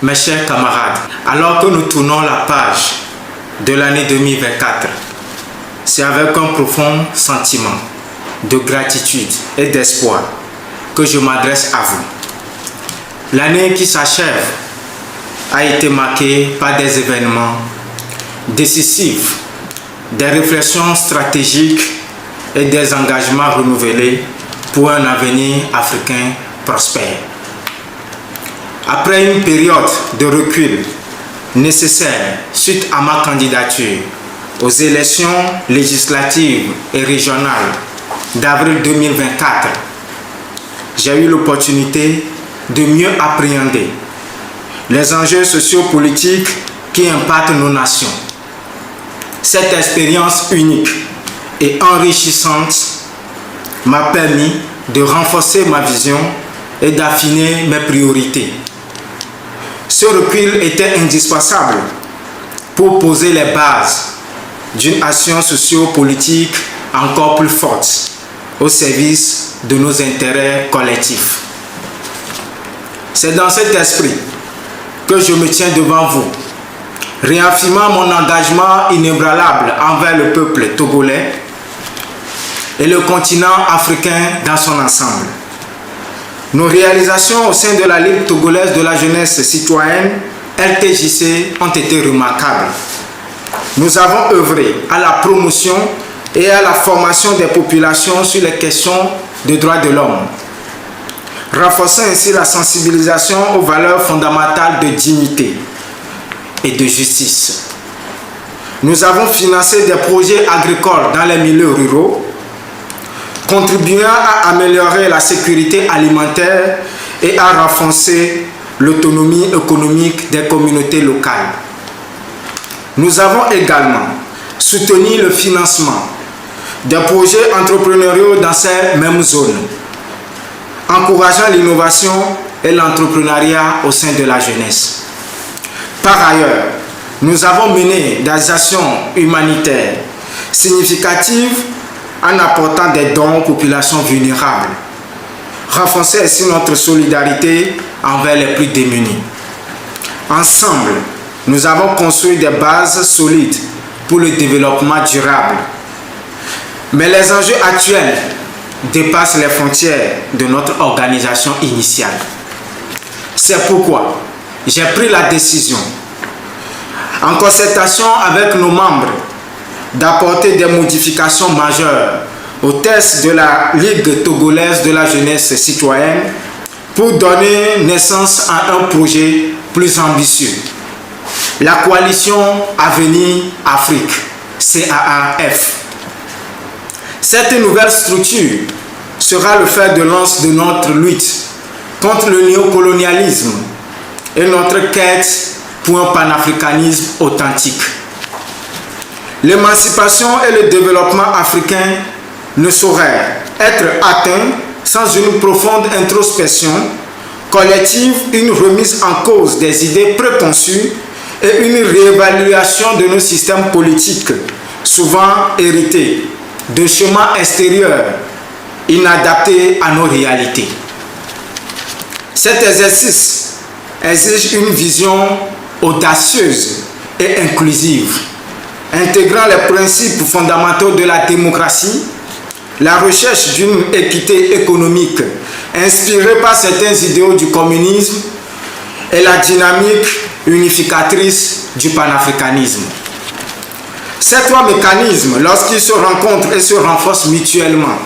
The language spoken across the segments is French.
mes chers camarades, alors que nous tournons la page de l'année 2024, c'est avec un profond sentiment de gratitude et d'espoir que je m'adresse à vous. L'année qui s'achève a été marquée par des événements décisifs, des réflexions stratégiques et des engagements renouvelés pour un avenir africain prospère. Après une période de recul nécessaire suite à ma candidature aux élections législatives et régionales d'avril 2024, j'ai eu l'opportunité de mieux appréhender les enjeux sociopolitiques qui impactent nos nations. Cette expérience unique et enrichissante m'a permis de renforcer ma vision et d'affiner mes priorités. Ce recul était indispensable pour poser les bases d'une action socio-politique encore plus forte au service de nos intérêts collectifs. C'est dans cet esprit que je me tiens devant vous, réaffirmant mon engagement inébranlable envers le peuple togolais et le continent africain dans son ensemble. Nos réalisations au sein de la Ligue togolaise de la jeunesse citoyenne, LTJC, ont été remarquables. Nous avons œuvré à la promotion et à la formation des populations sur les questions de droits de l'homme, renforçant ainsi la sensibilisation aux valeurs fondamentales de dignité et de justice. Nous avons financé des projets agricoles dans les milieux ruraux, contribuant à améliorer la sécurité alimentaire et à renforcer l'autonomie économique des communautés locales. Nous avons également soutenu le financement des projets entrepreneuriaux dans ces mêmes zones, encourageant l'innovation et l'entrepreneuriat au sein de la jeunesse. Par ailleurs, nous avons mené des actions humanitaires significatives en apportant des dons aux populations vulnérables, renforçant ainsi notre solidarité envers les plus démunis. Ensemble, nous avons construit des bases solides pour le développement durable. Mais les enjeux actuels dépassent les frontières de notre organisation initiale. C'est pourquoi j'ai pris la décision, en concertation avec nos membres, d'apporter des modifications majeures au texte de la Ligue togolaise de la jeunesse citoyenne pour donner naissance à un projet plus ambitieux. La coalition Avenir Afrique, CAAF. Cette nouvelle structure sera le fer de lance de notre lutte contre le néocolonialisme et notre quête pour un panafricanisme authentique. L'émancipation et le développement africain ne sauraient être atteints sans une profonde introspection collective, une remise en cause des idées préconçues et une réévaluation de nos systèmes politiques, souvent hérités de schémas extérieurs inadaptés à nos réalités. Cet exercice exige une vision audacieuse et inclusive, intégrant les principes fondamentaux de la démocratie, la recherche d'une équité économique inspirée par certains idéaux du communisme et la dynamique unificatrice du panafricanisme. Ces trois mécanismes, lorsqu'ils se rencontrent et se renforcent mutuellement,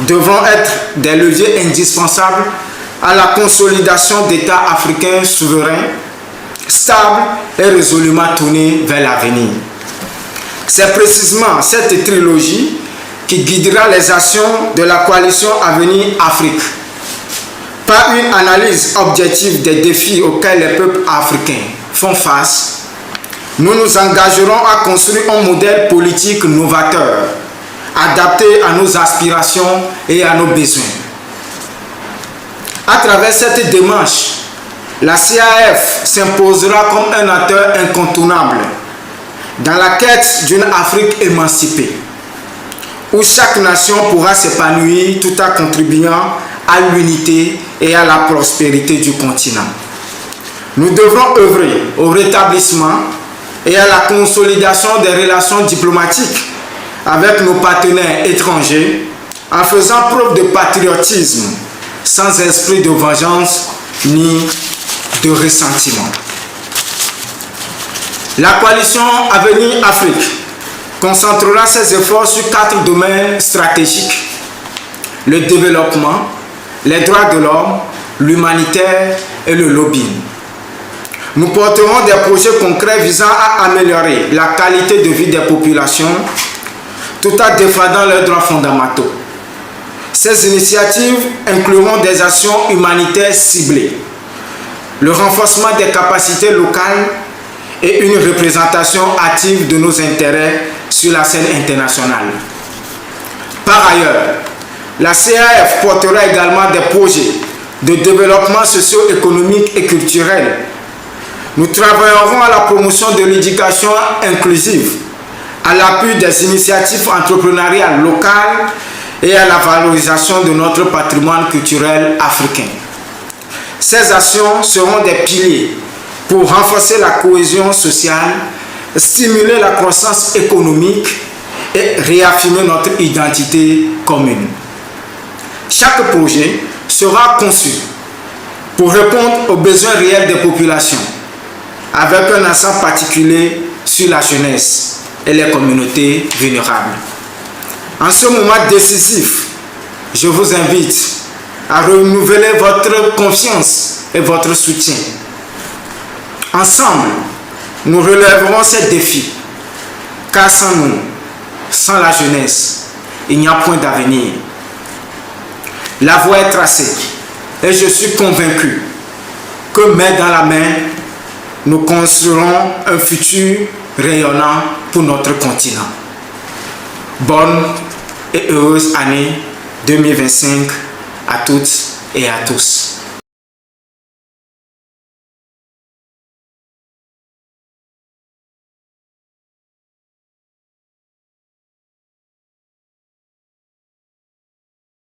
devront être des leviers indispensables à la consolidation d'États africains souverains, stables et résolument tournés vers l'avenir. C'est précisément cette trilogie qui guidera les actions de la coalition Avenir Afrique. Par une analyse objective des défis auxquels les peuples africains font face, nous nous engagerons à construire un modèle politique novateur, adapté à nos aspirations et à nos besoins. À travers cette démarche, la CAF s'imposera comme un acteur incontournable dans la quête d'une Afrique émancipée, où chaque nation pourra s'épanouir tout en contribuant à l'unité et à la prospérité du continent. Nous devrons œuvrer au rétablissement et à la consolidation des relations diplomatiques avec nos partenaires étrangers en faisant preuve de patriotisme sans esprit de vengeance ni de ressentiment. La coalition Avenir Afrique concentrera ses efforts sur 4 domaines stratégiques: le développement, les droits de l'homme, l'humanitaire et le lobbying. Nous porterons des projets concrets visant à améliorer la qualité de vie des populations tout en défendant leurs droits fondamentaux. Ces initiatives incluront des actions humanitaires ciblées, le renforcement des capacités locales et une représentation active de nos intérêts sur la scène internationale. Par ailleurs, la CAF portera également des projets de développement socio-économique et culturel. Nous travaillerons à la promotion de l'éducation inclusive, à l'appui des initiatives entrepreneuriales locales et à la valorisation de notre patrimoine culturel africain. Ces actions seront des piliers pour renforcer la cohésion sociale, stimuler la croissance économique et réaffirmer notre identité commune. Chaque projet sera conçu pour répondre aux besoins réels des populations, avec un accent particulier sur la jeunesse et les communautés vulnérables. En ce moment décisif, je vous invite à renouveler votre confiance et votre soutien. Ensemble, nous relèverons ces défis, car sans nous, sans la jeunesse, il n'y a point d'avenir. La voie est tracée et je suis convaincu que main dans la main, nous construirons un futur rayonnant pour notre continent. Bonne et heureuse année 2025 à toutes et à tous.